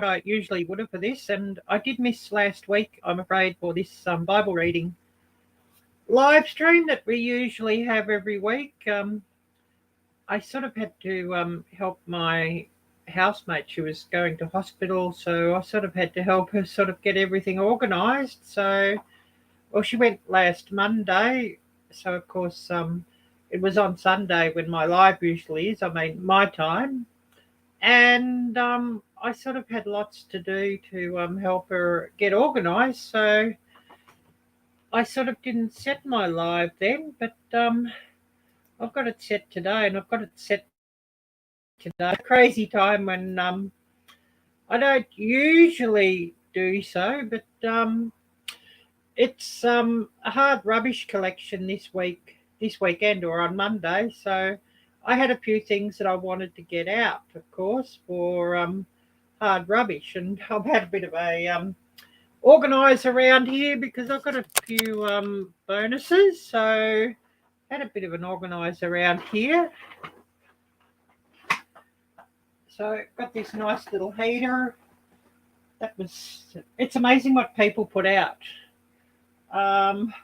I usually would have for this, and I did miss last week, I'm afraid, for this Bible reading live stream that we usually have every week. I sort of had to help my housemate. She was going to hospital, so I sort of had to help her sort of get everything organised. So, well, she went last Monday, so of course it was on Sunday when my live usually is. I mean, my time. And I sort of had lots to do to help her get organised. So I sort of didn't set my live then, but I've got it set today, and I've got it set today. Crazy time when I don't usually do so, but it's a hard rubbish collection this weekend or on Monday. So I had a few things that I wanted to get out, of course, for hard rubbish, and I've had a bit of a organise around here because I've got a few bonuses. So had a bit of an organise around here. So got this nice little heater. It's amazing what people put out. And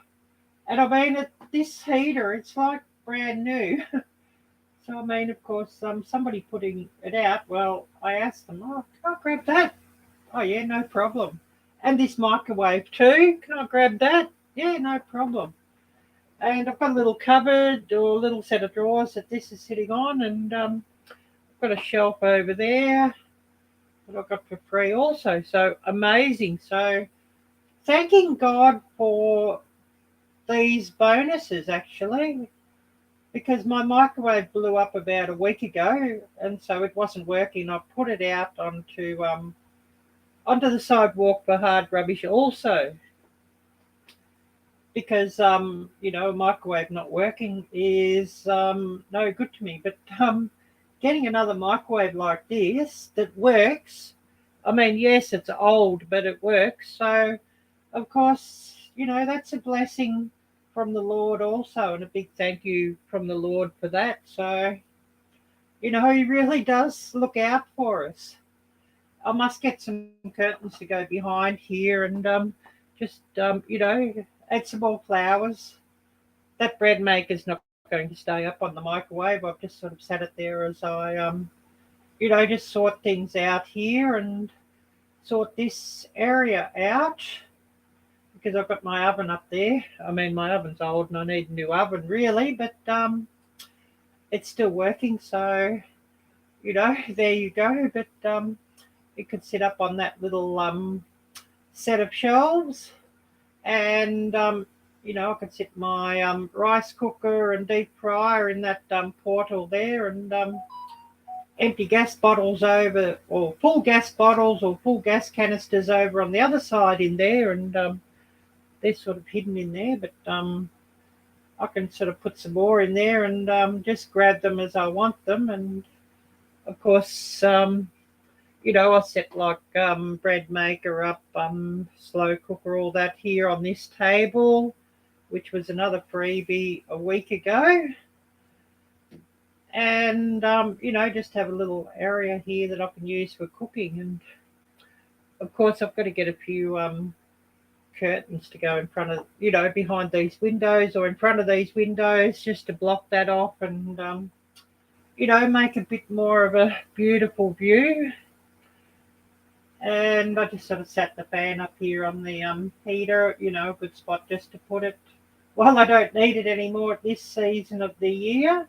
I mean, this heater, it's like brand new. So I mean, of course, somebody putting it out. Well, I asked them, "Oh, can I grab that?" "Oh yeah, no problem." "And this microwave too, can I grab that?" "Yeah, no problem." And I've got a little cupboard or a little set of drawers that this is sitting on, and I've got a shelf over there that I got for free also. So amazing. So thanking God for these bonuses actually, because my microwave blew up about a week ago, and so it wasn't working. I put it out onto the sidewalk for hard rubbish also, because a microwave not working is no good to me. But getting another microwave like this that works, I mean, yes, it's old, but it works. So of course, that's a blessing from the Lord also, and a big thank you from the Lord for that. So he really does look out for us. I must get some curtains to go behind here, and just add some more flowers. That bread maker's not going to stay up on the microwave. I've just sort of sat it there as I just sort things out here and sort this area out, because I've got my oven up there. I mean, my oven's old and I need a new oven really, but it's still working. So there you go. But it could sit up on that little set of shelves, and I could sit my rice cooker and deep fryer in that portal there, and empty gas bottles over, or full gas bottles or full gas canisters over on the other side in there, and they're sort of hidden in there, but I can sort of put some more in there and just grab them as I want them. And of course, I'll set like bread maker up, slow cooker, all that here on this table, which was another freebie a week ago. And, just have a little area here that I can use for cooking. And of course, I've got to get a few curtains to go in front of, behind these windows or in front of these windows, just to block that off and, make a bit more of a beautiful view. And I just sort of sat the fan up here on the heater, a good spot just to put it. Well, I don't need it anymore at this season of the year.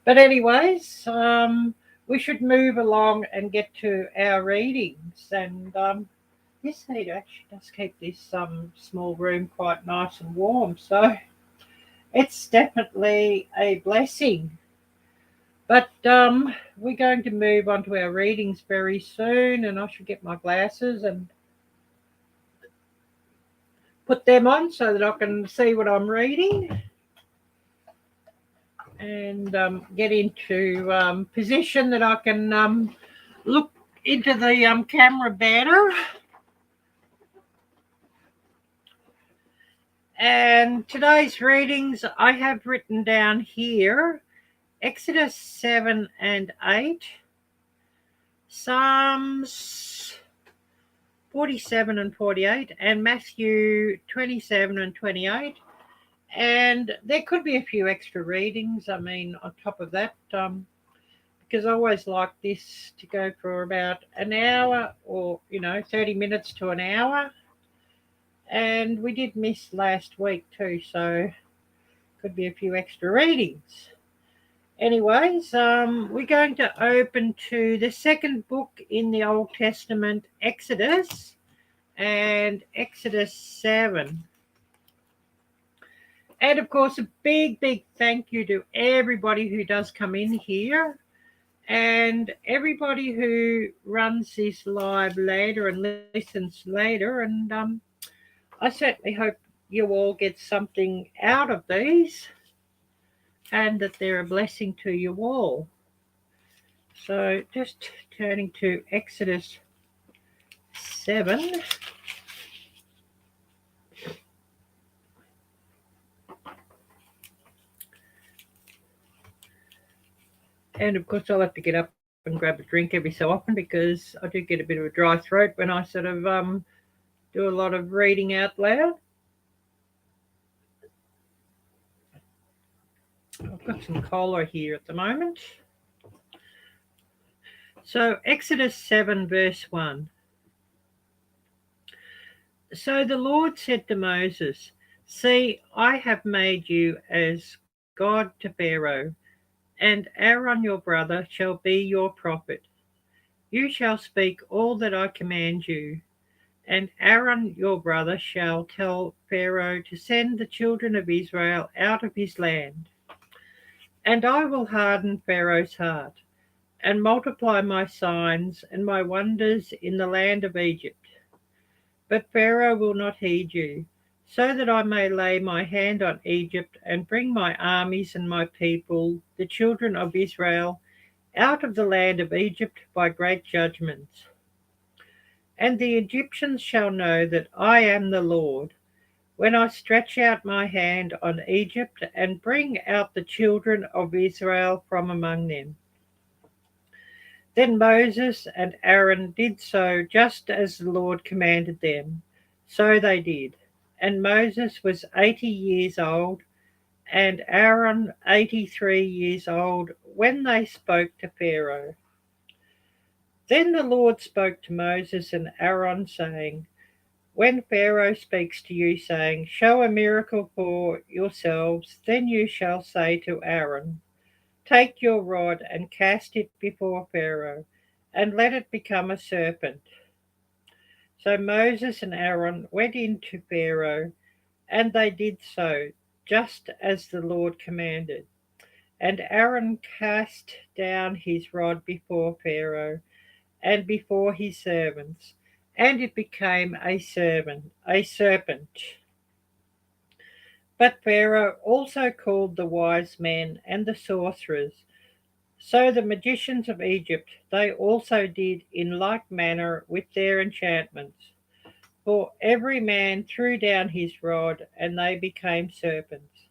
But anyways, we should move along and get to our readings. And this heater actually does keep this small room quite nice and warm. So it's definitely a blessing. But we're going to move on to our readings very soon, and I should get my glasses and put them on so that I can see what I'm reading, and get into position that I can look into the camera better. And today's readings I have written down here: Exodus 7 and 8, Psalms 47 and 48, and Matthew 27 and 28. And there could be a few extra readings, I mean, on top of that, because I always like this to go for about an hour or, 30 minutes to an hour. And we did miss last week too, so could be a few extra readings. Anyways, we're going to open to the second book in the Old Testament, Exodus, and Exodus 7. And of course, a big, big thank you to everybody who does come in here and everybody who runs this live later and listens later. And I certainly hope you all get something out of these and that they're a blessing to you all. So just turning to Exodus 7. And of course, I'll have to get up and grab a drink every so often because I do get a bit of a dry throat when I sort of do a lot of reading out loud. I've got some cola here at the moment. So Exodus 7 verse 1. So the Lord said to Moses, "See, I have made you as God to Pharaoh, and Aaron your brother shall be your prophet. You shall speak all that I command you, and Aaron your brother shall tell Pharaoh to send the children of Israel out of his land. And I will harden Pharaoh's heart, and multiply my signs and my wonders in the land of Egypt. But Pharaoh will not heed you, so that I may lay my hand on Egypt and bring my armies and my people, the children of Israel, out of the land of Egypt by great judgments. And the Egyptians shall know that I am the Lord, when I stretch out my hand on Egypt and bring out the children of Israel from among them." Then Moses and Aaron did so just as the Lord commanded them. So they did. And Moses was 80 years old, and Aaron 83 years old, when they spoke to Pharaoh. Then the Lord spoke to Moses and Aaron, saying, "When Pharaoh speaks to you, saying, 'Show a miracle for yourselves,' then you shall say to Aaron, 'Take your rod and cast it before Pharaoh, and let it become a serpent.'" So Moses and Aaron went in to Pharaoh, and they did so, just as the Lord commanded. And Aaron cast down his rod before Pharaoh and before his servants, and it became a serpent. But Pharaoh also called the wise men and the sorcerers. So the magicians of Egypt, they also did in like manner with their enchantments. For every man threw down his rod, and they became serpents.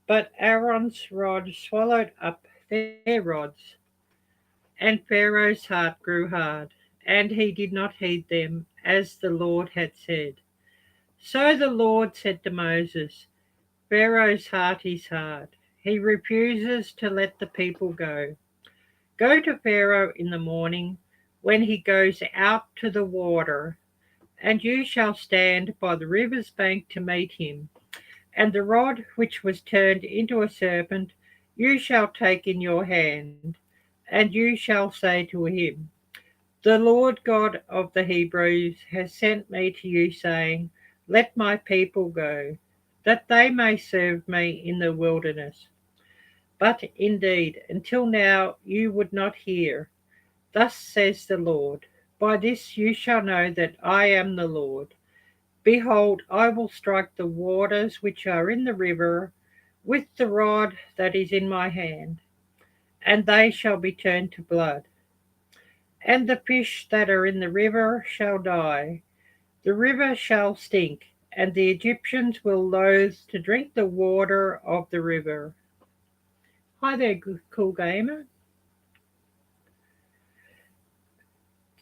But Aaron's rod swallowed up their rods, and Pharaoh's heart grew hard, and he did not heed them, as the Lord had said. So the Lord said to Moses, "Pharaoh's heart is hard. He refuses to let the people go. Go to Pharaoh in the morning, when he goes out to the water, and you shall stand by the river's bank to meet him. And the rod which was turned into a serpent you shall take in your hand, and you shall say to him, 'The Lord God of the Hebrews has sent me to you, saying, Let my people go, that they may serve me in the wilderness. But indeed, until now you would not hear. Thus says the Lord, by this you shall know that I am the Lord. Behold, I will strike the waters which are in the river with the rod that is in my hand, and they shall be turned to blood. And the fish that are in the river shall die. The river shall stink, and the Egyptians will loathe to drink the water of the river." Hi there, cool gamer.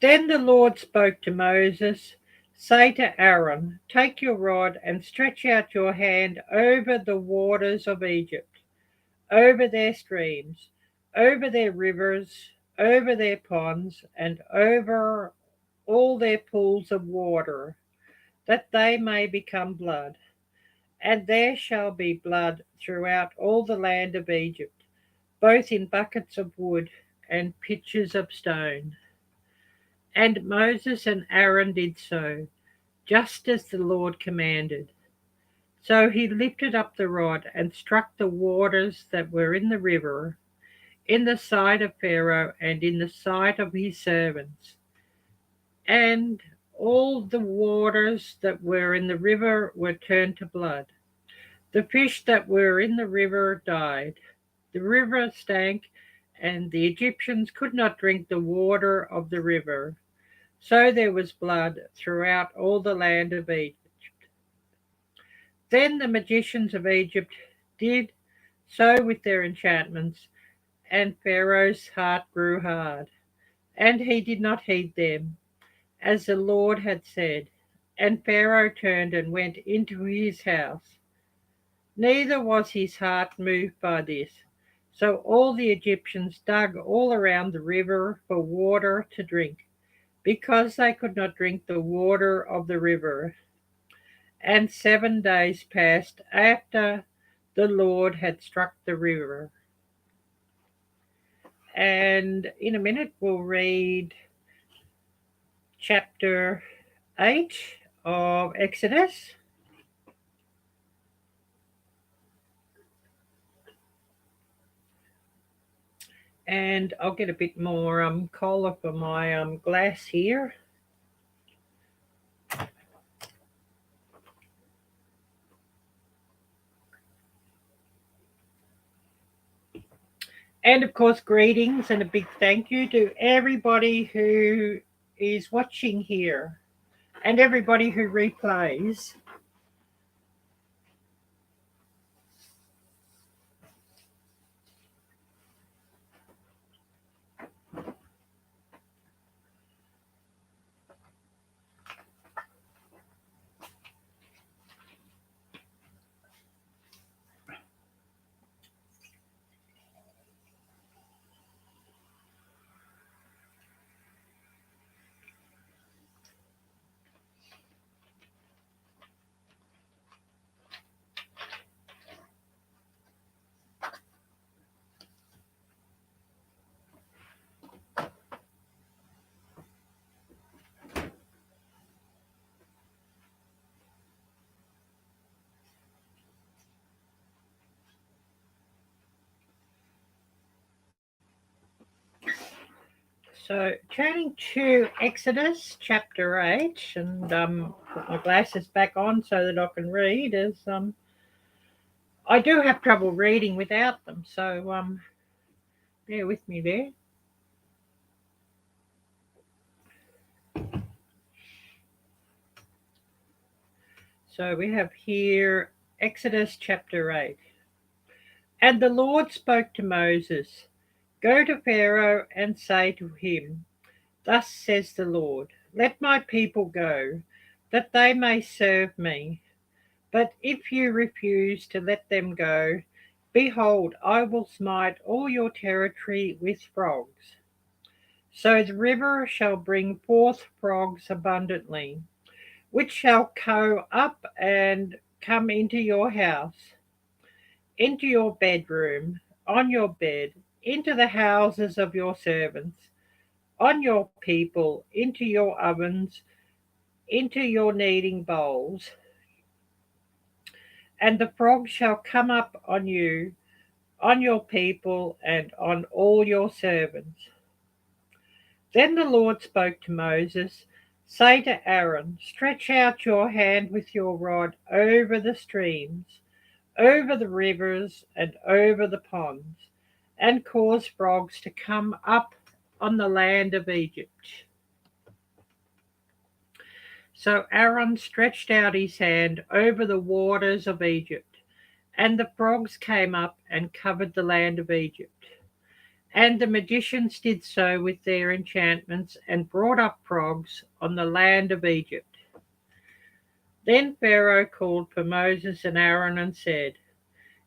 Then the Lord spoke to Moses, say to Aaron, take your rod and stretch out your hand over the waters of Egypt, over their streams, over their rivers, over their ponds, and over all their pools of water, that they may become blood. And there shall be blood throughout all the land of Egypt, both in buckets of wood and pitchers of stone. And Moses and Aaron did so, just as the Lord commanded. So he lifted up the rod and struck the waters that were in the river, in the sight of Pharaoh and in the sight of his servants. And all the waters that were in the river were turned to blood. The fish that were in the river died. The river stank, and the Egyptians could not drink the water of the river. So there was blood throughout all the land of Egypt. Then the magicians of Egypt did so with their enchantments, and Pharaoh's heart grew hard, and he did not heed them, as the Lord had said. And Pharaoh turned and went into his house. Neither was his heart moved by this. So all the Egyptians dug all around the river for water to drink, because they could not drink the water of the river. And 7 days passed after the Lord had struck the river. And in a minute, we'll read chapter 8 of Exodus. And I'll get a bit more cola for my glass here. And of course, greetings and a big thank you to everybody who is watching here and everybody who replays. So, turning to Exodus chapter 8, and put my glasses back on so that I can read, as I do have trouble reading without them, so bear with me there. So, we have here Exodus chapter 8. And the Lord spoke to Moses, go to Pharaoh and say to him, thus says the Lord, let my people go, that they may serve me. But if you refuse to let them go, behold, I will smite all your territory with frogs. So the river shall bring forth frogs abundantly, which shall go up and come into your house, into your bedroom, on your bed, into the houses of your servants, on your people, into your ovens, into your kneading bowls. And the frogs shall come up on you, on your people, and on all your servants. Then the Lord spoke to Moses, say to Aaron, stretch out your hand with your rod over the streams, over the rivers, and over the ponds, and cause frogs to come up on the land of Egypt. So Aaron stretched out his hand over the waters of Egypt, and the frogs came up and covered the land of Egypt. And the magicians did so with their enchantments and brought up frogs on the land of Egypt. Then Pharaoh called for Moses and Aaron and said,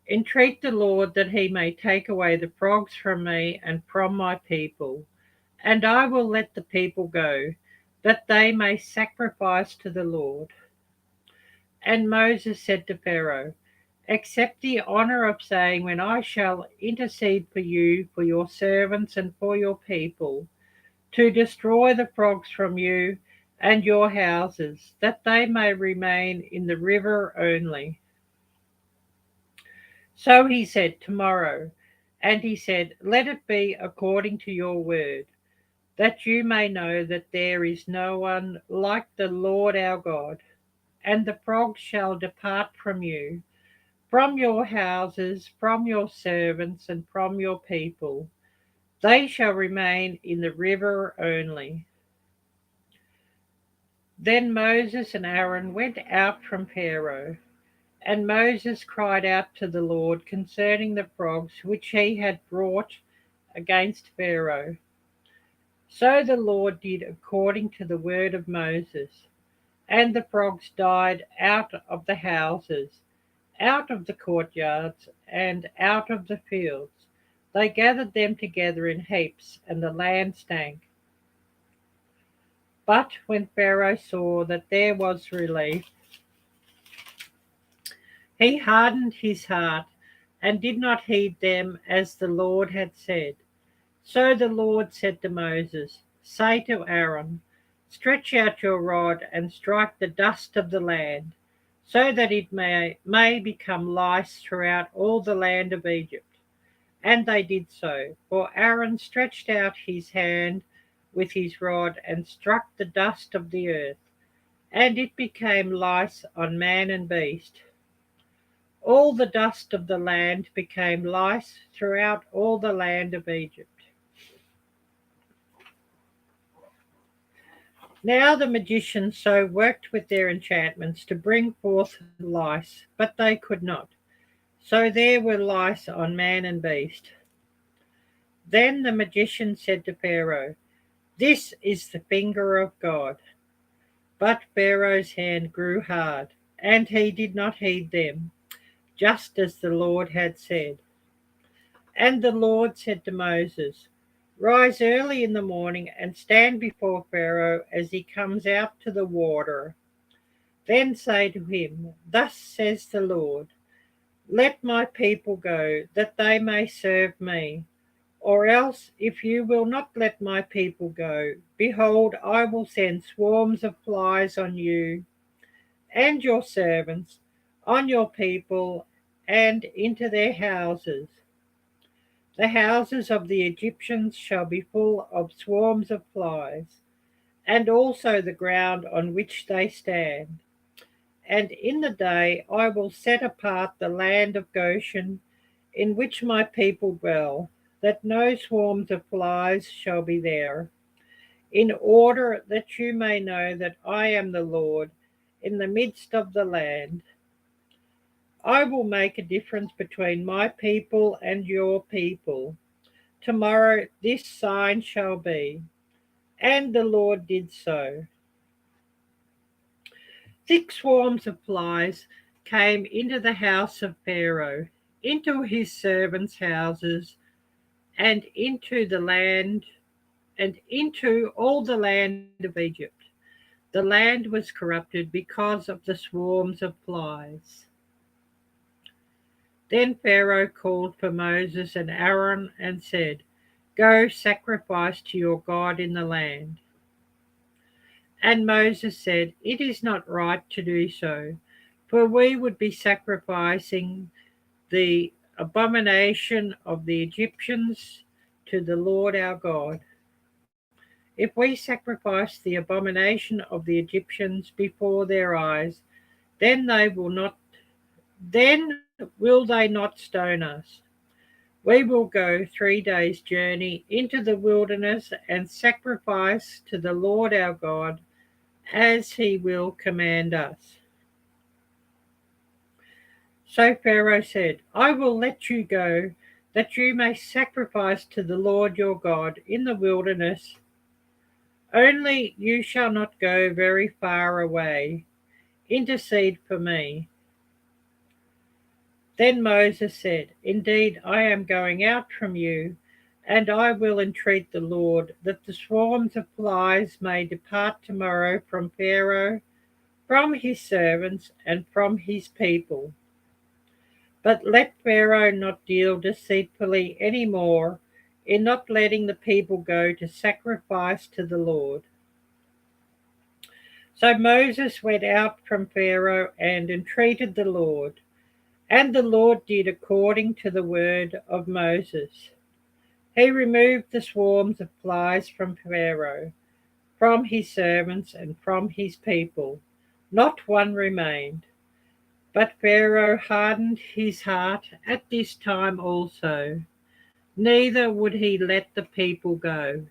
Entreat the Lord that he may take away the frogs from me and from my people, and I will let the people go, that they may sacrifice to the Lord. And Moses said to Pharaoh, Accept the honour of saying, When I shall intercede for you, for your servants, and for your people, to destroy the frogs from you and your houses, that they may remain in the river only. So he said, Tomorrow. And he said, Let it be according to your word, that you may know that there is no one like the Lord our God. And the frogs shall depart from you, from your houses, from your servants, and from your people. They shall remain in the river only. Then Moses and Aaron went out from Pharaoh, and Moses cried out to the Lord concerning the frogs which he had brought against Pharaoh. So the Lord did according to the word of Moses, and the frogs died out of the houses, out of the courtyards, and out of the fields. They gathered them together in heaps, and the land stank. But when Pharaoh saw that there was relief, he hardened his heart and did not heed them as the Lord had said. So the Lord said to Moses, Say to Aaron, Stretch out your rod and strike the dust of the land, so that it may become lice throughout all the land of Egypt. And they did so, for Aaron stretched out his hand with his rod and struck the dust of the earth, and it became lice on man and beast. All the dust of the land became lice throughout all the land of Egypt. Now the magicians so worked with their enchantments to bring forth lice, but they could not. So there were lice on man and beast. Then the magician said to Pharaoh, This is the finger of God. But Pharaoh's hand grew hard, and he did not heed them, just as the Lord had said. And the Lord said to Moses, Rise early in the morning and stand before Pharaoh as he comes out to the water. Then say to him, Thus says the Lord, Let my people go, that they may serve me. Or else, if you will not let my people go, behold, I will send swarms of flies on you and your servants, on your people, and into their houses. The houses of the Egyptians shall be full of swarms of flies, and also the ground on which they stand. And in the day I will set apart the land of Goshen, in which my people dwell, that no swarms of flies shall be there, in order that you may know that I am the Lord in the midst of the land. I will make a difference between my people and your people. Tomorrow this sign shall be. And the Lord did so. Thick swarms of flies came into the house of Pharaoh, into his servants' houses, and into the land, and into all the land of Egypt. The land was corrupted because of the swarms of flies. Then Pharaoh called for Moses and Aaron and said, Go sacrifice to your God in the land. And Moses said, It is not right to do so, for we would be sacrificing the abomination of the Egyptians to the Lord our God. If we sacrifice the abomination of the Egyptians before their eyes, then will they not stone us? We will go 3 days' journey into the wilderness and sacrifice to the Lord our God as he will command us. So Pharaoh said, I will let you go, that you may sacrifice to the Lord your God in the wilderness. Only you shall not go very far away. Intercede for me." Then Moses said, "Indeed, I am going out from you, and I will entreat the Lord that the swarms of flies may depart tomorrow from Pharaoh, from his servants, and from his people. But let Pharaoh not deal deceitfully any more in not letting the people go to sacrifice to the Lord." So Moses went out from Pharaoh and entreated the Lord, and the Lord did according to the word of Moses. He removed the swarms of flies from Pharaoh, from his servants, and from his people. Not one remained. But Pharaoh hardened his heart at this time also, neither would he let the people go.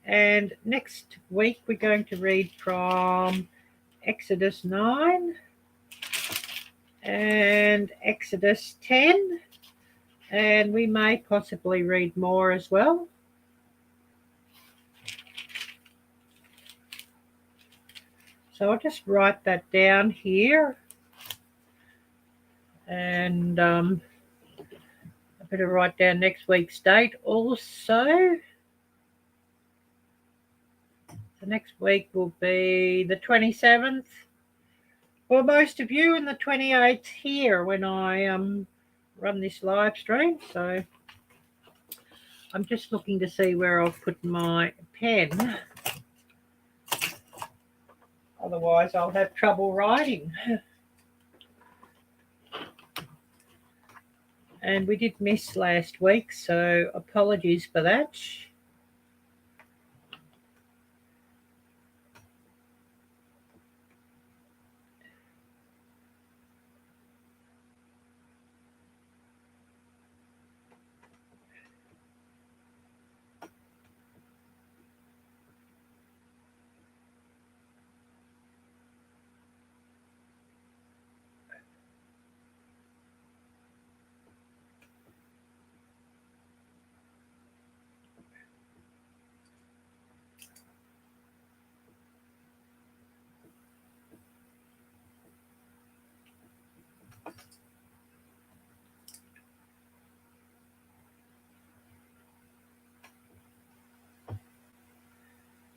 And next week we're going to read from Exodus 9 and Exodus 10, and we may possibly read more as well. So I'll just write that down here, and I better write down next week's date also. The next week will be the 27th for most of you, and the 28th here when I run this live stream. So I'm just looking to see where I've put my pen. Otherwise I'll have trouble writing. And we did miss last week, so apologies for that.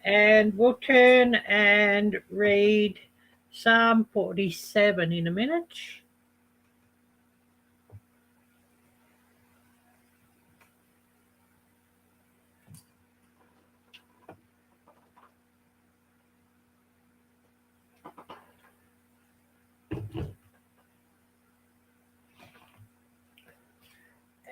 And we'll turn and read Psalm 47 in a minute.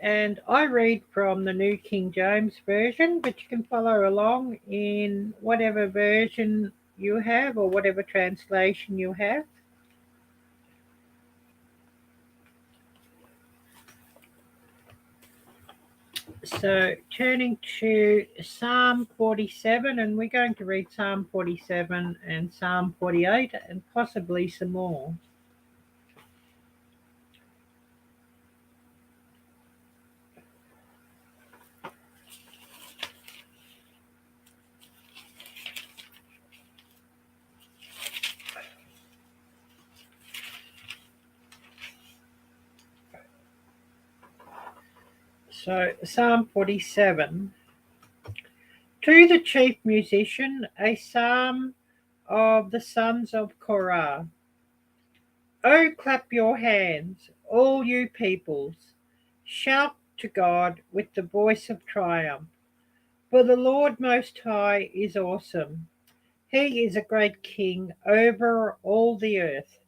And I read from the New King James Version, but you can follow along in whatever version you have or whatever translation you have. So turning to Psalm 47, and we're going to read Psalm 47 and Psalm 48 and possibly some more. So Psalm 47. To the chief musician, a psalm of the sons of Korah. Oh, clap your hands, all you peoples. Shout to God with the voice of triumph. For the Lord Most High is awesome. He is a great king over all the earth.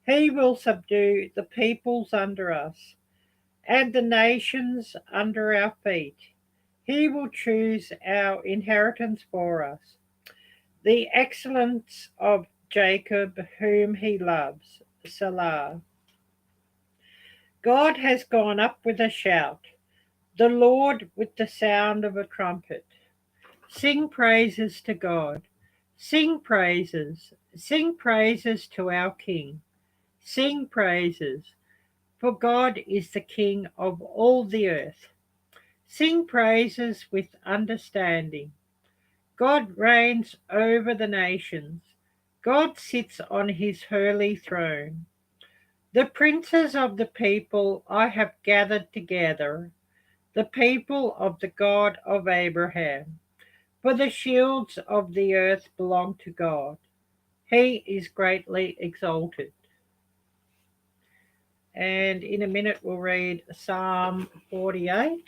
He will subdue the peoples under us and the nations under our feet. He will choose our inheritance for us, the excellence of Jacob, whom he loves. Selah. God has gone up with a shout, the Lord with the sound of a trumpet. Sing praises to God. Sing praises to our King. Sing praises, for God is the King of all the earth. Sing praises with understanding. God reigns over the nations. God sits on his holy throne. The princes of the people I have gathered together, the people of the God of Abraham. For the shields of the earth belong to God. He is greatly exalted. And in a minute, we'll read Psalm 48.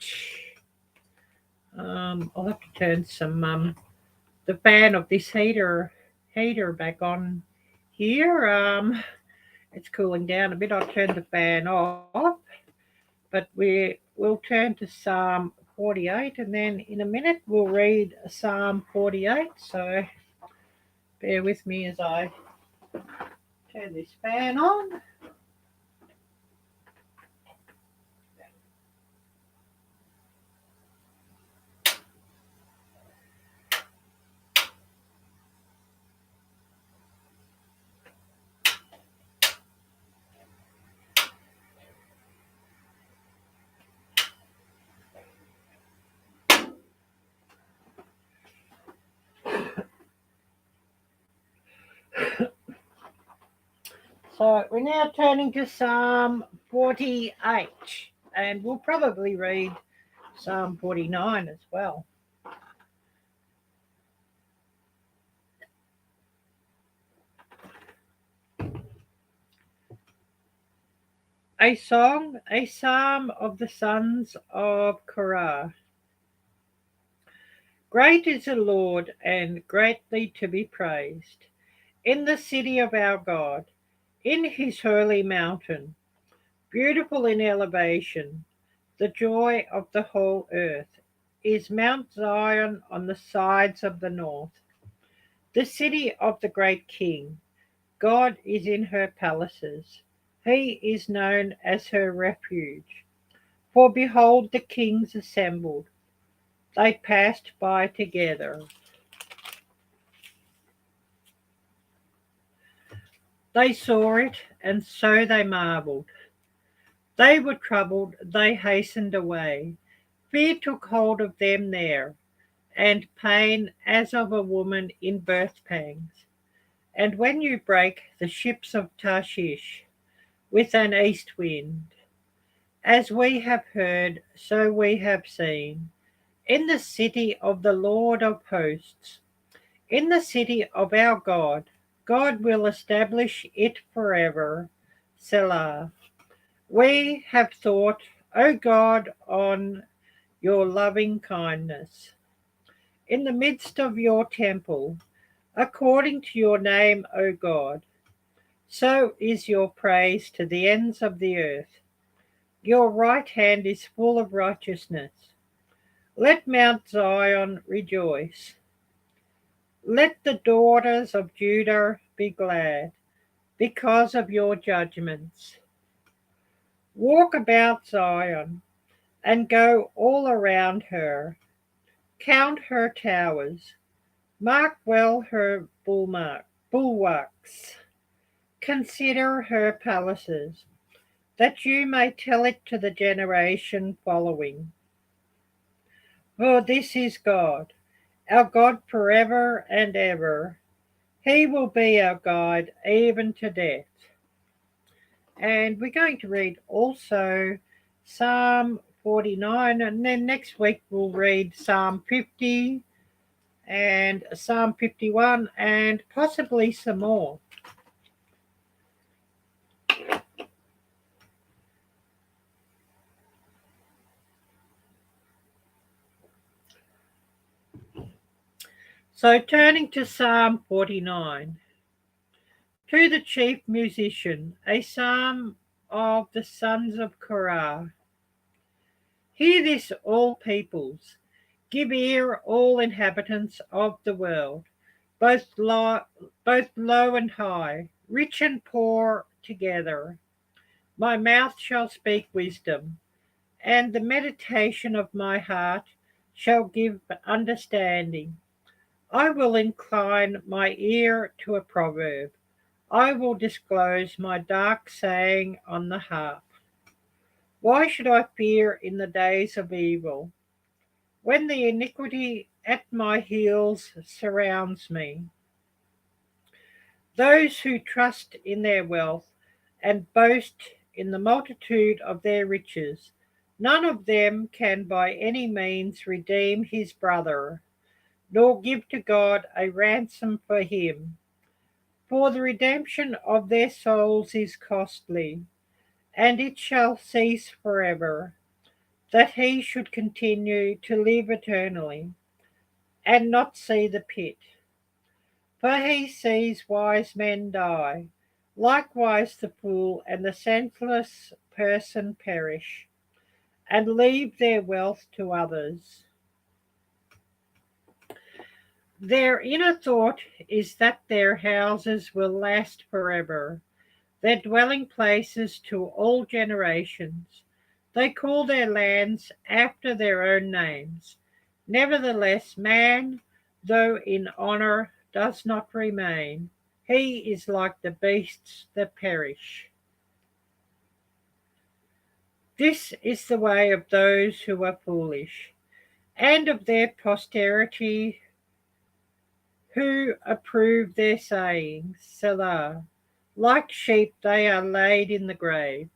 I'll have to turn the fan of this heater back on here. It's cooling down a bit. I'll turn the fan off, but we'll turn to Psalm 48, and then in a minute we'll read Psalm 48. So bear with me as I turn this fan on. So we're now turning to Psalm 48, and we'll probably read Psalm 49 as well. A song, a psalm of the sons of Korah. Great is the Lord, and greatly to be praised, in the city of our God, in his holy mountain, beautiful in elevation, the joy of the whole earth, is Mount Zion on the sides of the north, the city of the great King. God is in her palaces. He is known as her refuge. For behold, the kings assembled. They passed by together. They saw it, and so they marveled. They were troubled, they hastened away. Fear took hold of them there, and pain as of a woman in birth pangs. And when you break the ships of Tarshish with an east wind, as we have heard, so we have seen, in the city of the Lord of hosts, in the city of our God, God will establish it forever. Selah. We have thought, O God, on your loving kindness. In the midst of your temple, according to your name, O God, so is your praise to the ends of the earth. Your right hand is full of righteousness. Let Mount Zion rejoice. Let the daughters of Judah be glad because of your judgments. Walk about Zion and go all around her. Count her towers. Mark well her bulwarks. Consider her palaces, that you may tell it to the generation following. For this is God, our God forever and ever. He will be our guide even to death. And we're going to read also Psalm 49, and then next week we'll read Psalm 50 and Psalm 51 and possibly some more. So turning to Psalm 49. To the chief musician, a psalm of the sons of Korah. Hear this, all peoples. Give ear, all inhabitants of the world, both low and high, rich and poor together. My mouth shall speak wisdom, and the meditation of my heart shall give understanding. I will incline my ear to a proverb. I will disclose my dark saying on the harp. Why should I fear in the days of evil, when the iniquity at my heels surrounds me? Those who trust in their wealth and boast in the multitude of their riches, none of them can by any means redeem his brother, nor give to God a ransom for him. For the redemption of their souls is costly, and it shall cease forever, that he should continue to live eternally, and not see the pit. For he sees wise men die, likewise the fool and the senseless person perish, and leave their wealth to others. Their inner thought is that their houses will last forever, their dwelling places to all generations. They call their lands after their own names. Nevertheless, man, though in honour, does not remain. He is like the beasts that perish. This is the way of those who are foolish, and of their posterity who approve their sayings. Selah. Like sheep they are laid in the grave.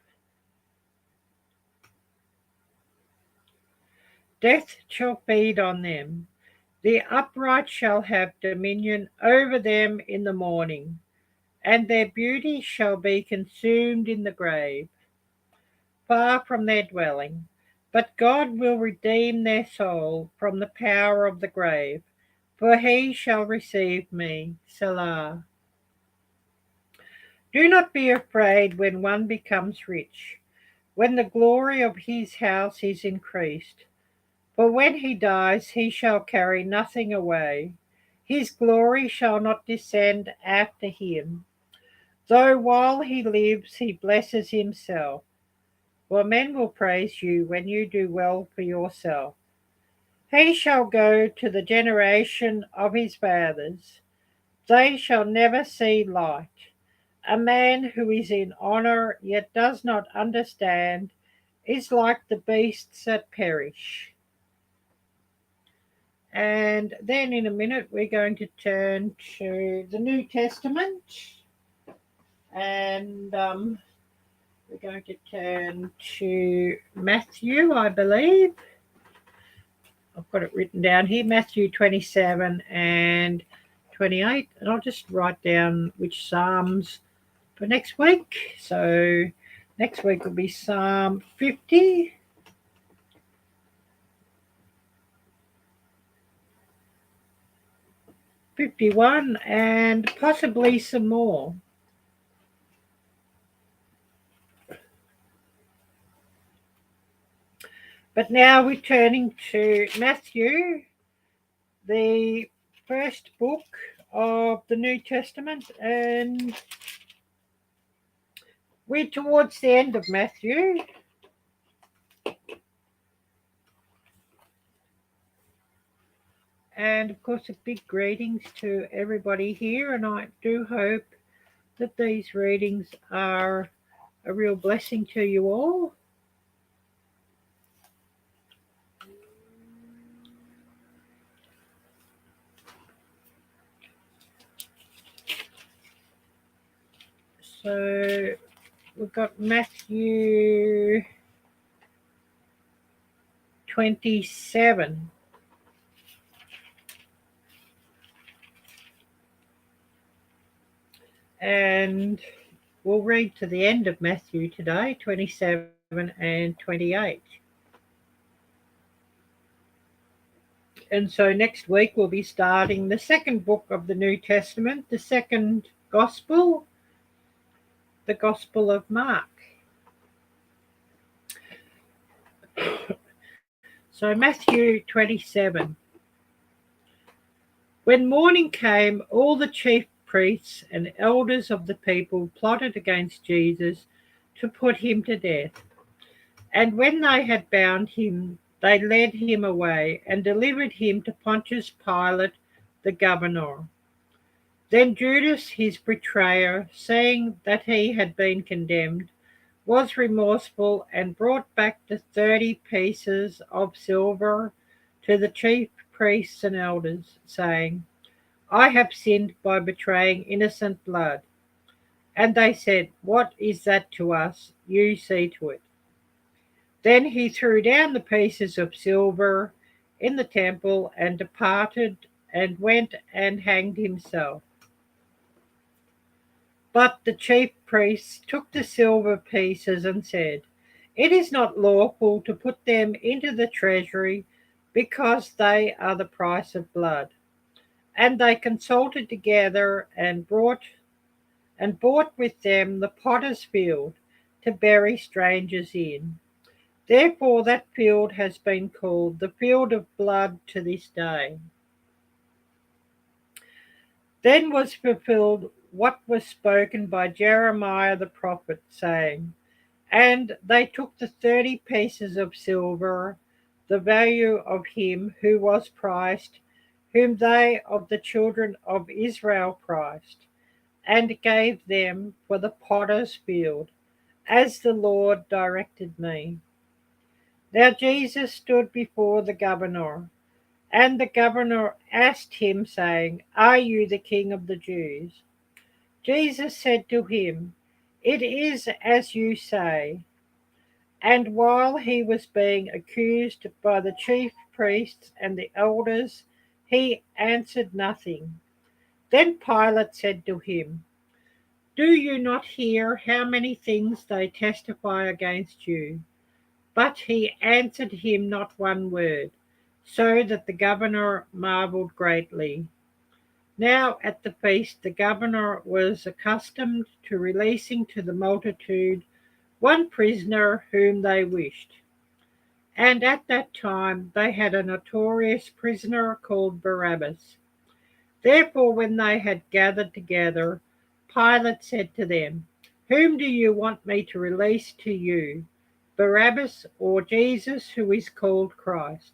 Death shall feed on them. The upright shall have dominion over them in the morning, and their beauty shall be consumed in the grave, far from their dwelling. But God will redeem their soul from the power of the grave, for he shall receive me. Selah. Do not be afraid when one becomes rich, when the glory of his house is increased. For when he dies, he shall carry nothing away. His glory shall not descend after him, though while he lives he blesses himself. For men will praise you when you do well for yourself. He shall go to the generation of his fathers. They shall never see light. A man who is in honour yet does not understand is like the beasts that perish. And then in a minute, we're going to turn to the New Testament. And we're going to turn to Matthew, I believe. I've got it written down here, Matthew 27 and 28. And I'll just write down which Psalms for next week. So next week will be Psalm 50. 51 and possibly some more. But now we're turning to Matthew, the first book of the New Testament, and we're towards the end of Matthew. And of course, a big greetings to everybody here, and I do hope that these readings are a real blessing to you all. So we've got Matthew 27. And we'll read to the end of Matthew today, 27 and 28. And so next week we'll be starting the second book of the New Testament, the second gospel, the Gospel of Mark. So Matthew 27. When morning came, all the chief priests and elders of the people plotted against Jesus to put him to death. And when they had bound him, they led him away and delivered him to Pontius Pilate, the governor. Then Judas, his betrayer, seeing that he had been condemned, was remorseful and brought back the 30 pieces of silver to the chief priests and elders, saying, I have sinned by betraying innocent blood. And they said, What is that to us? You see to it. Then he threw down the pieces of silver in the temple and departed and went and hanged himself. But the chief priests took the silver pieces and said, It is not lawful to put them into the treasury, because they are the price of blood. And they consulted together and bought with them the potter's field to bury strangers in. Therefore that field has been called the field of blood to this day. Then was fulfilled what was spoken by Jeremiah the prophet, saying, And they took the 30 pieces of silver, the value of him who was priced, whom they of the children of Israel priced, and gave them for the potter's field, as the Lord directed me. Now Jesus stood before the governor, and the governor asked him, saying, Are you the king of the Jews? Jesus said to him, It is as you say. And while he was being accused by the chief priests and the elders, he answered nothing. Then Pilate said to him, Do you not hear how many things they testify against you? But he answered him not one word, so that the governor marveled greatly. Now at the feast the governor was accustomed to releasing to the multitude one prisoner whom they wished. And at that time they had a notorious prisoner called Barabbas. Therefore when they had gathered together, Pilate said to them, Whom do you want me to release to you, Barabbas or Jesus who is called Christ?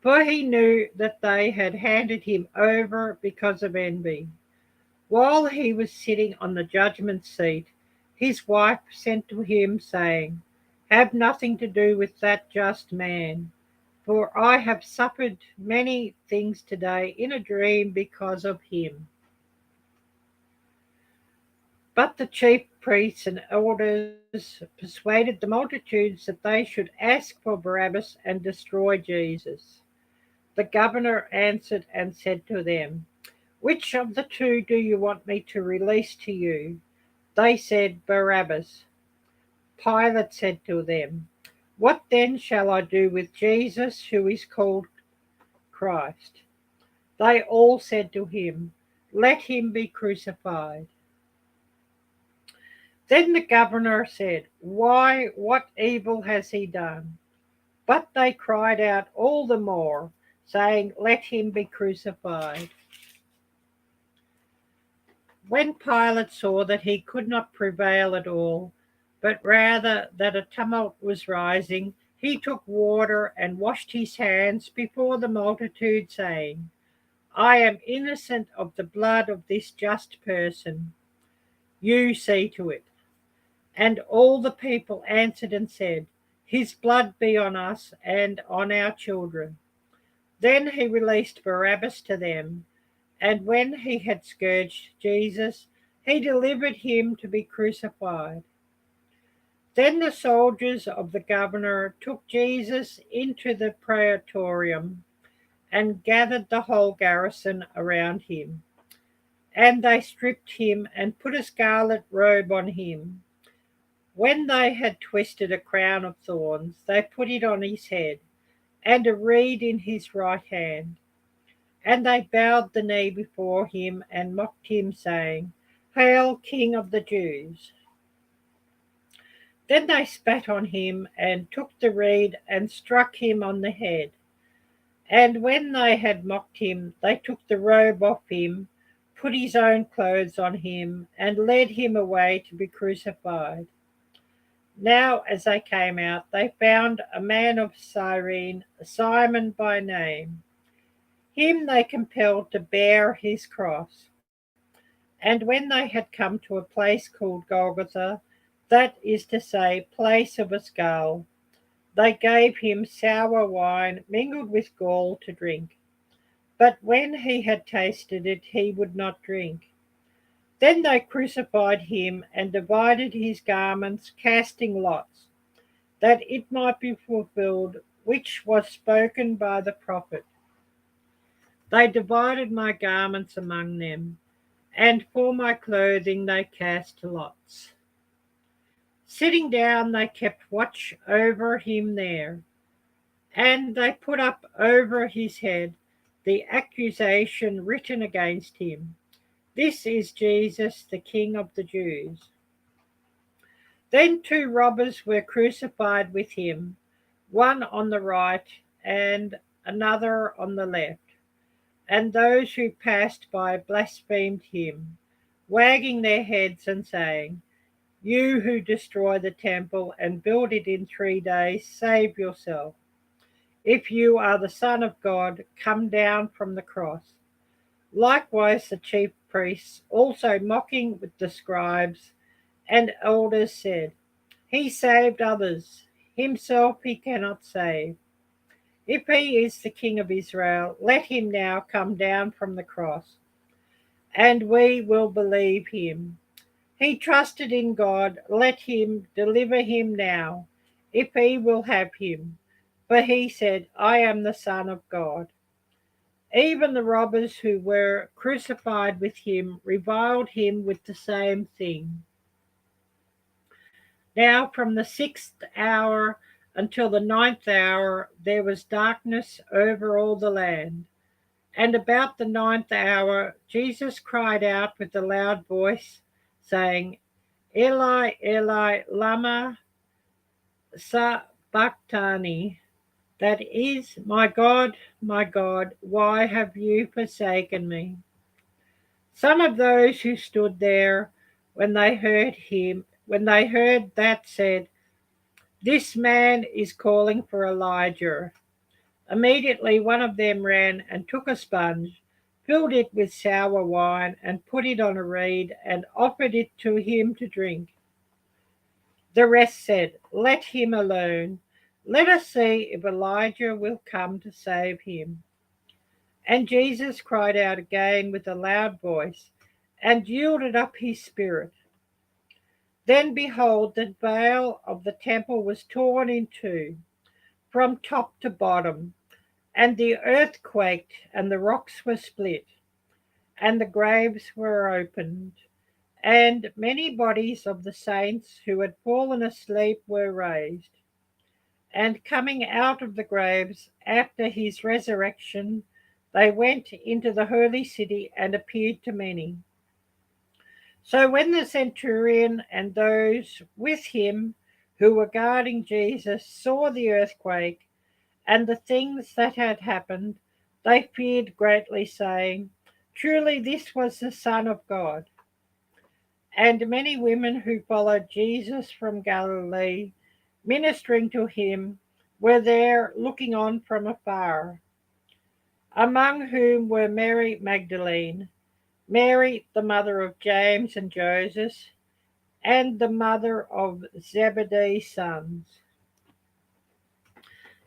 For he knew that they had handed him over because of envy. While he was sitting on the judgment seat, his wife sent to him, saying, Have nothing to do with that just man, for I have suffered many things today in a dream because of him. But the chief priests and elders persuaded the multitudes that they should ask for Barabbas and destroy Jesus. The governor answered and said to them, Which of the two do you want me to release to you? They said, Barabbas. Pilate said to them, What then shall I do with Jesus who is called Christ? They all said to him, Let him be crucified. Then the governor said, Why, what evil has he done? But they cried out all the more, saying, Let him be crucified. When Pilate saw that he could not prevail at all, but rather that a tumult was rising, he took water and washed his hands before the multitude, saying, I am innocent of the blood of this just person. You see to it. And all the people answered and said, His blood be on us and on our children. Then he released Barabbas to them, and when he had scourged Jesus, he delivered him to be crucified. Then the soldiers of the governor took Jesus into the praetorium and gathered the whole garrison around him. And they stripped him and put a scarlet robe on him. When they had twisted a crown of thorns, they put it on his head, and a reed in his right hand. And they bowed the knee before him and mocked him, saying, Hail, King of the Jews! Then they spat on him and took the reed and struck him on the head. And when they had mocked him, they took the robe off him, put his own clothes on him, and led him away to be crucified. Now as they came out, they found a man of Cyrene, Simon by name. Him they compelled to bear his cross. And when they had come to a place called Golgotha, that is to say, place of a skull, they gave him sour wine mingled with gall to drink. But when he had tasted it, he would not drink. Then they crucified him and divided his garments, casting lots, that it might be fulfilled, which was spoken by the prophet. They divided my garments among them, and for my clothing they cast lots. Sitting down, they kept watch over him there, and they put up over his head the accusation written against him: "This is Jesus, the King of the Jews." Then 2 robbers were crucified with him, one on the right and another on the left. And those who passed by blasphemed him, wagging their heads and saying, "You who destroy the temple and build it in 3 days, save yourself. If you are the Son of God, come down from the cross." Likewise the chief priests, also mocking with the scribes and elders, said, "He saved others, himself he cannot save. If he is the King of Israel, let him now come down from the cross, and we will believe him. He trusted in God, let him deliver him now, if he will have him. For he said, I am the Son of God." Even the robbers who were crucified with him reviled him with the same thing. Now from the 6th hour until the 9th hour there was darkness over all the land. And about the 9th hour Jesus cried out with a loud voice, saying, "Eli, Eli, lama sabachthani," that is, my God, why have you forsaken me?" Some of those who stood there when they heard that, said, "This man is calling for Elijah." Immediately one of them ran and took a sponge, filled it with sour wine, and put it on a reed, and offered it to him to drink. The rest said, "Let him alone. Let us see if Elijah will come to save him." And Jesus cried out again with a loud voice, and yielded up his spirit. Then behold, the veil of the temple was torn in two, from top to bottom, and the earth quaked, and the rocks were split, and the graves were opened, and many bodies of the saints who had fallen asleep were raised. And coming out of the graves after his resurrection, they went into the holy city and appeared to many. So when the centurion and those with him who were guarding Jesus saw the earthquake and the things that had happened, they feared greatly, saying, "Truly this was the Son of God." And many women who followed Jesus from Galilee, ministering to him, were there looking on from afar, among whom were Mary Magdalene, Mary the mother of James and Joseph, and the mother of Zebedee's sons.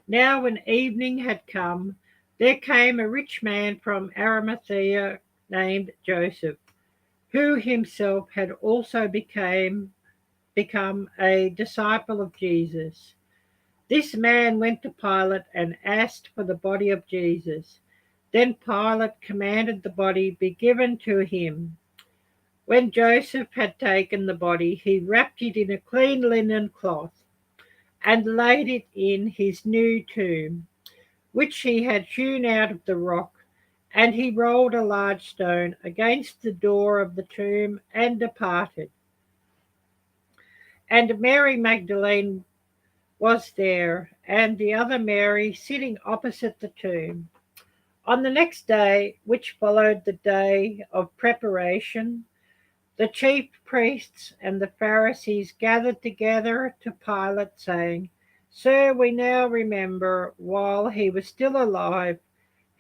Now when evening had come, there came a rich man from Arimathea named Joseph, who himself had also become a disciple of Jesus. This man went to Pilate and asked for the body of Jesus. Then Pilate commanded the body be given to him. When Joseph had taken the body, he wrapped it in a clean linen cloth and laid it in his new tomb, which he had hewn out of the rock, and he rolled a large stone against the door of the tomb and departed. And Mary Magdalene was there, and the other Mary sitting opposite the tomb. On the next day, which followed the day of preparation, the chief priests and the Pharisees gathered together to Pilate, saying, "Sir, we now remember, while he was still alive,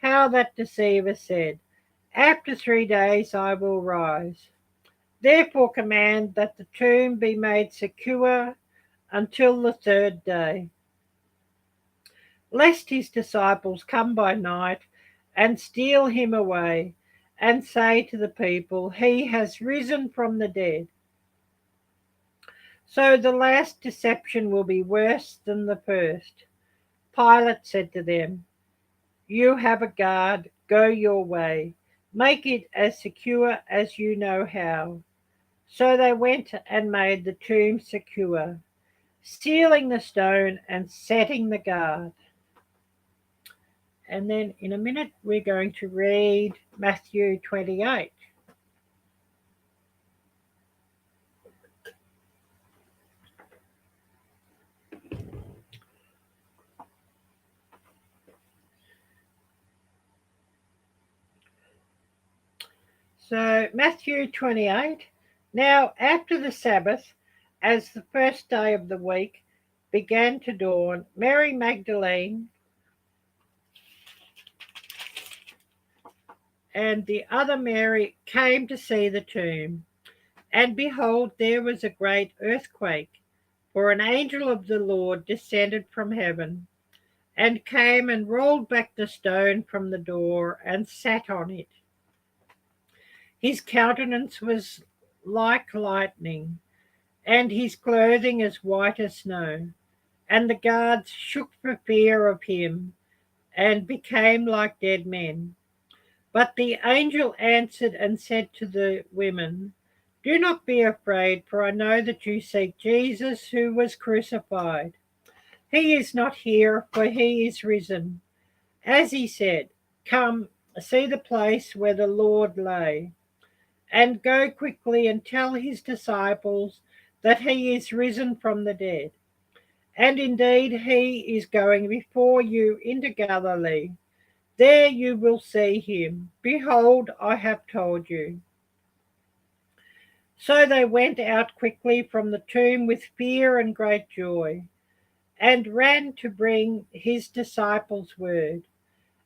how that deceiver said, "After 3 days I will rise." Therefore command that the tomb be made secure until the third day, lest his disciples come by night and steal him away, and say to the people, "He has risen from the dead." So the last deception will be worse than the first. Pilate said to them, "You have a guard, go your way. Make it as secure as you know how." So they went and made the tomb secure, sealing the stone and setting the guard. And then in a minute, we're going to read Matthew 28. So, Matthew 28. Now, after the Sabbath, as the first day of the week began to dawn, Mary Magdalene and the other Mary came to see the tomb. And behold, there was a great earthquake, for an angel of the Lord descended from heaven, and came and rolled back the stone from the door and sat on it. His countenance was like lightning, and his clothing as white as snow. And the guards shook for fear of him, and became like dead men. But the angel answered and said to the women, "Do not be afraid, for I know that you seek Jesus who was crucified. He is not here, for he is risen. As he said, come, see the place where the Lord lay, and go quickly and tell his disciples that he is risen from the dead. And indeed he is going before you into Galilee. There you will see him. Behold, I have told you." So they went out quickly from the tomb with fear and great joy, and ran to bring his disciples word.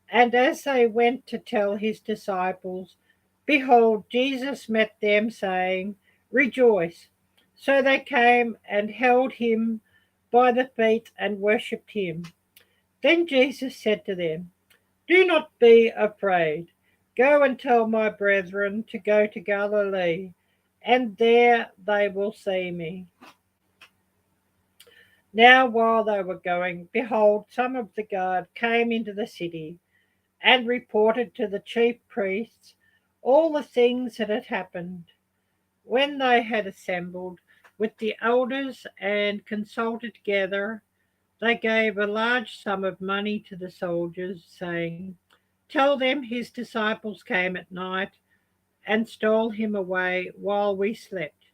And as they went to tell his disciples, behold, Jesus met them, saying, "Rejoice." So they came and held him by the feet and worshipped him. Then Jesus said to them, "Do not be afraid. Go and tell my brethren to go to Galilee, and there they will see me." Now while they were going, behold, some of the guard came into the city, and reported to the chief priests all the things that had happened. When they had assembled with the elders and consulted together, they gave a large sum of money to the soldiers, saying, "Tell them his disciples came at night and stole him away while we slept.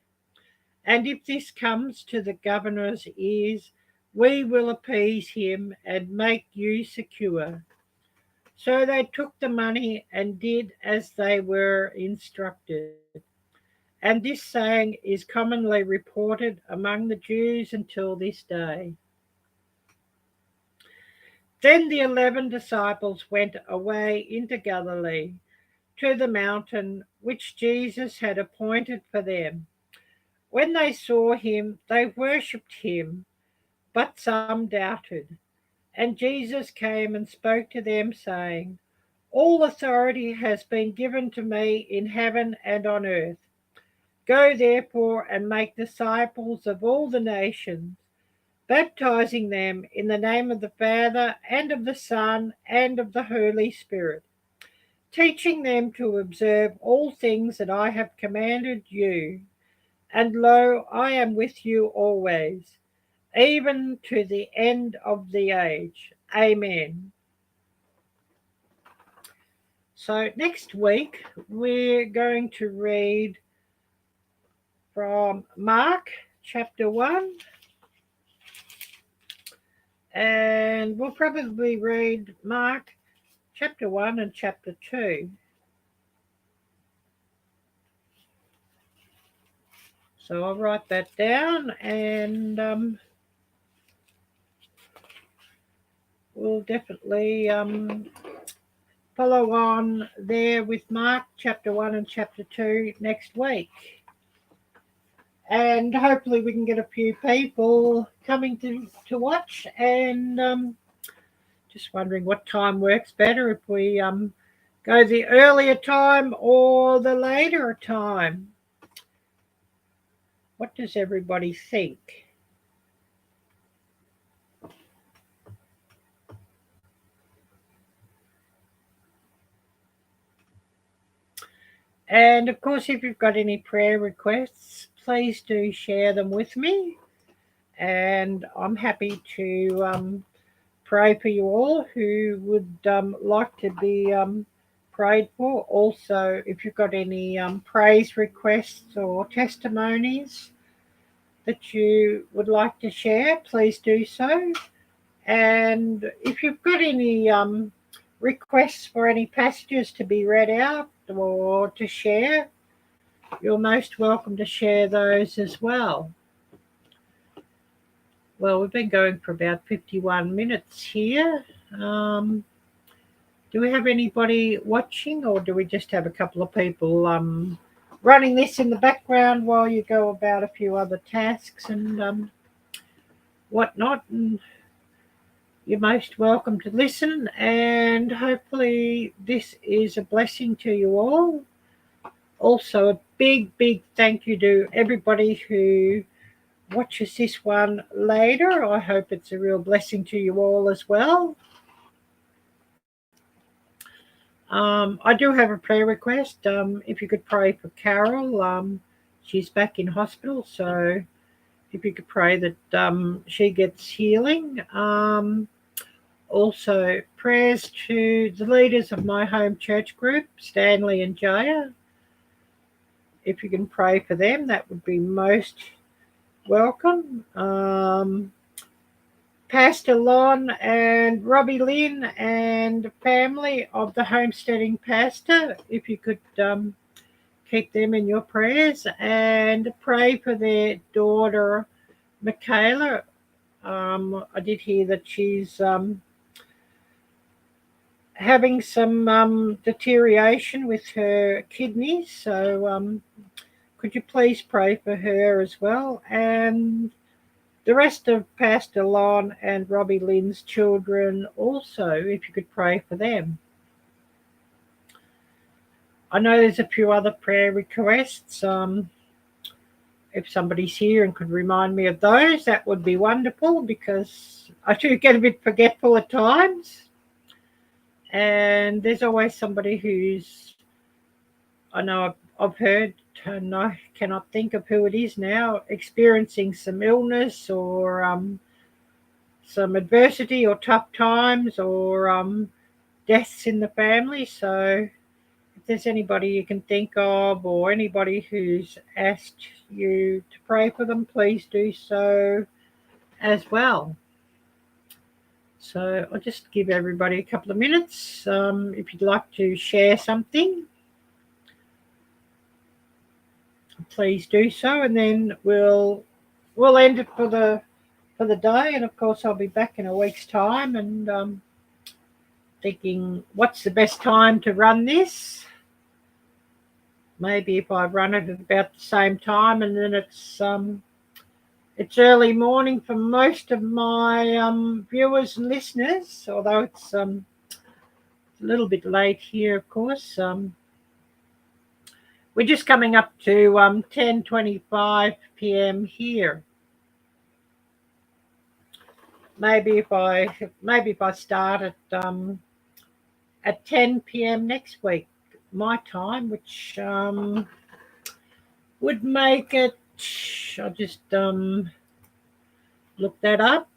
And if this comes to the governor's ears, we will appease him and make you secure." So they took the money and did as they were instructed. And this saying is commonly reported among the Jews until this day. Then the 11 disciples went away into Galilee, to the mountain which Jesus had appointed for them. When they saw him, they worshipped him, but some doubted. And Jesus came and spoke to them, saying, "All authority has been given to me in heaven and on earth. Go therefore and make disciples of all the nations, baptizing them in the name of the Father and of the Son and of the Holy Spirit, teaching them to observe all things that I have commanded you. And lo, I am with you always, even to the end of the age." Amen. So next week we're going to read from Mark chapter 1, and we'll probably read Mark chapter 1 and chapter 2. So I'll write that down, and we'll definitely follow on there with Mark chapter 1 and chapter 2 next week. And hopefully we can get a few people coming to watch. And just wondering what time works better, if we go the earlier time or the later time. What does everybody think? And of course, if you've got any prayer requests, please do share them with me. And I'm happy to pray for you all who would like to be prayed for. Also, if you've got any praise requests or testimonies that you would like to share, please do so. And if you've got any requests for any passages to be read out or to share, you're most welcome to share those as well. Well, we've been going for about 51 minutes here. Do we have anybody watching, or do we just have a couple of people running this in the background while you go about a few other tasks and whatnot? And you're most welcome to listen, and hopefully this is a blessing to you all. Also, a big thank you to everybody who watches this one later. I hope it's a real blessing to you all as well. I do have a prayer request. If you could pray for Carol, she's back in hospital, so if you could pray that she gets healing. Also, prayers to the leaders of my home church group, Stanley and Jaya. If you can pray for them, that would be most welcome. Pastor Lon and Robbie Lynn and family of the homesteading pastor, if you could keep them in your prayers, and pray for their daughter Michaela. I did hear that she's having some deterioration with her kidneys, so could you please pray for her as well, and the rest of Pastor Lon and Robbie Lynn's children also, if you could pray for them. I know there's a few other prayer requests. If somebody's here and could remind me of those, that would be wonderful, because I do get a bit forgetful at times. And there's always somebody who's, I know I've heard, and I cannot think of who it is now, experiencing some illness or some adversity or tough times or deaths in the family. So if there's anybody you can think of, or anybody who's asked you to pray for them, please do so as well. So I'll just give everybody a couple of minutes. If you'd like to share something, please do so, and then we'll end it for the day. And of course, I'll be back in a week's time, and thinking, what's the best time to run this? Maybe if I run it at about the same time, and then it's early morning for most of my viewers and listeners, although it's a little bit late here, of course. We're just coming up to 10:25 p.m. here. Maybe if I start at 10 p.m. next week, my time, which would make it. I'll just look that up.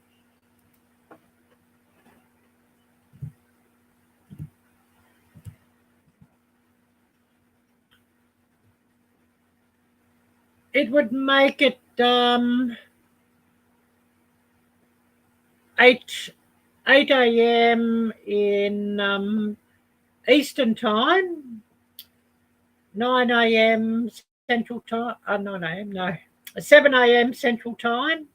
It would make it 8 a.m. in Eastern Time, 9 a.m. Central Time. 9 a.m. No, 7 a.m. Central Time,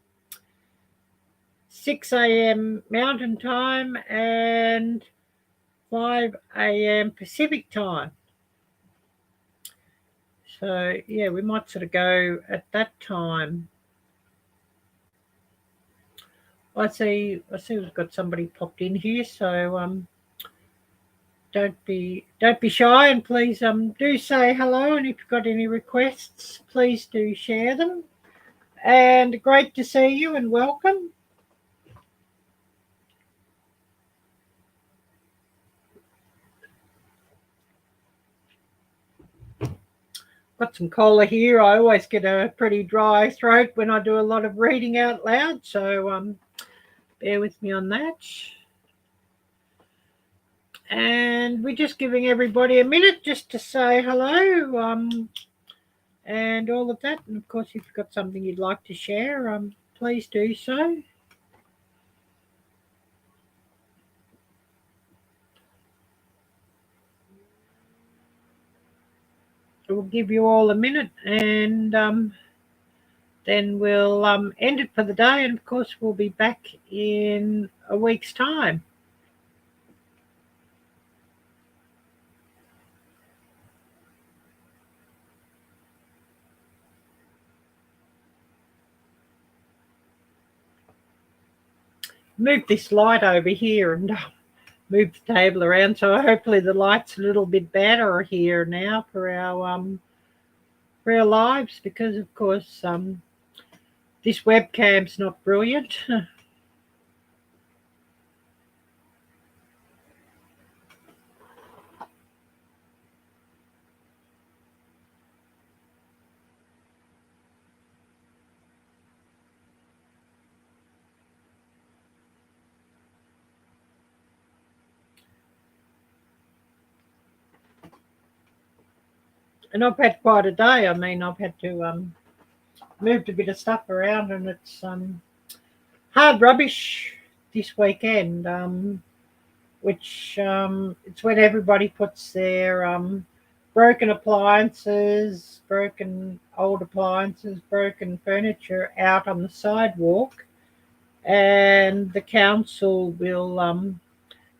6 a.m. Mountain Time, and 5 a.m. Pacific time. So yeah, we might sort of go at that time. I see we've got somebody popped in here, so don't be shy, and please do say hello, and if you've got any requests, please do share them. And great to see you and welcome. Got some cola here. I always get a pretty dry throat when I do a lot of reading out loud, so bear with me on that. And we're just giving everybody a minute just to say hello, and all of that. And of course, if you've got something you'd like to share, please do so. We'll give you all a minute, and then we'll end it for the day. And of course, we'll be back in a week's time. Move this light over here and move the table around, so hopefully the light's a little bit better here now for our lives, because of course this webcam's not brilliant. And I've had quite a day. I mean, I've had to moved a bit of stuff around, and it's hard rubbish this weekend, which it's when everybody puts their broken appliances, broken old appliances, broken furniture out on the sidewalk, and the council will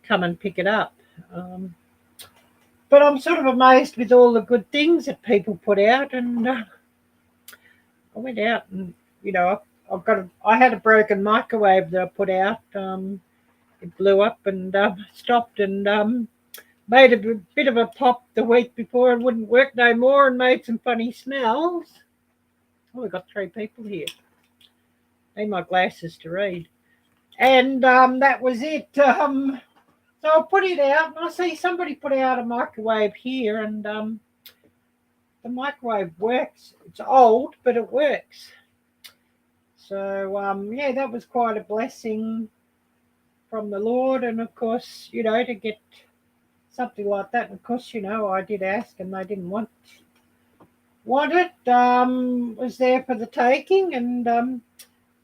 come and pick it up. But I'm sort of amazed with all the good things that people put out, and I went out and I had a broken microwave that I put out. It blew up and stopped, and made a bit of a pop the week before and wouldn't work no more, and made some funny smells. Oh, we've got 3 people here. Need my glasses to read. And that was it. So I put it out, and I see somebody put out a microwave here, and the microwave works. It's old, but it works. So yeah, that was quite a blessing from the Lord, and of course, to get something like that. And of course, I did ask, and they didn't want it. Was there for the taking, and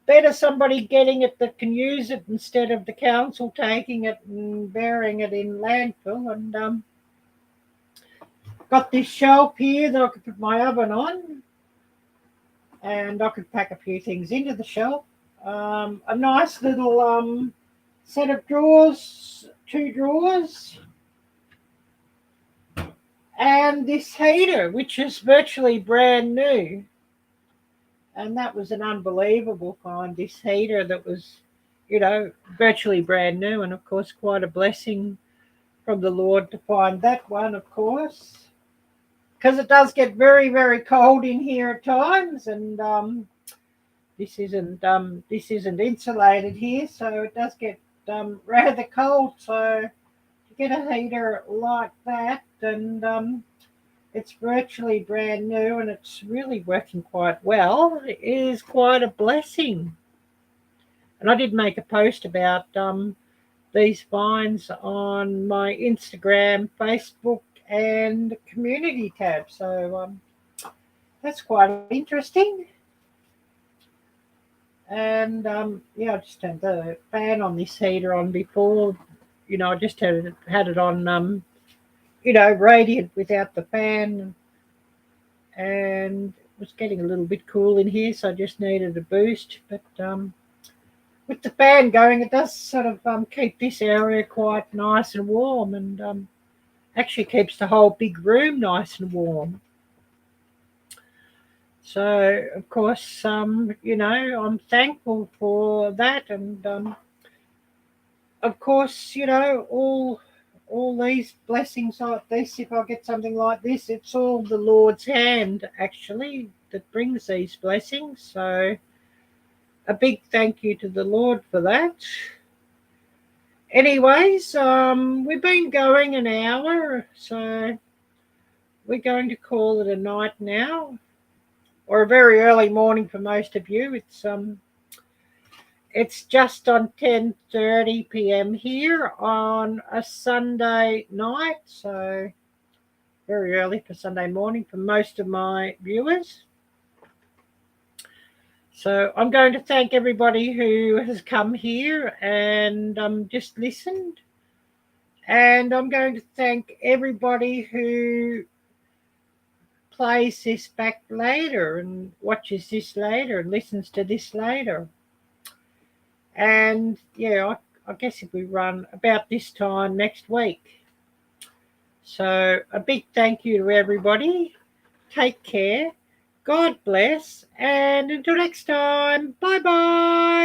better somebody getting it that can use it instead of the council taking it and burying it in landfill. And got this shelf here that I could put my oven on, and I could pack a few things into the shelf. A nice little set of drawers, 2 drawers, and this heater, which is virtually brand new. And that was an unbelievable find, this heater that was, virtually brand new. And of course, quite a blessing from the Lord to find that one, of course, because it does get very, very cold in here at times. And this isn't insulated here, so it does get rather cold. So to get a heater like that, and it's virtually brand new, and it's really working quite well, it is quite a blessing. And I did make a post about these finds on my Instagram, Facebook, and community tab. So that's quite interesting. And yeah, I just had the fan on this heater on before. I just had it on, radiant without the fan, and it was getting a little bit cool in here, so I just needed a boost. But with the fan going, it does sort of keep this area quite nice and warm, and actually keeps the whole big room nice and warm. So, of course, I'm thankful for that, and of course, all these blessings like this. If I get something like this, it's all the Lord's hand actually that brings these blessings. So, a big thank you to the Lord for that. Anyways, we've been going an hour, so we're going to call it a night now, or a very early morning for most of you. It's just on 10:30 p.m. here on a Sunday night, so very early for Sunday morning for most of my viewers. So I'm going to thank everybody who has come here and just listened. And I'm going to thank everybody who plays this back later and watches this later and listens to this later. And yeah, I guess if we run about this time next week. So a big thank you to everybody. Take care. God bless. And until next time, bye-bye.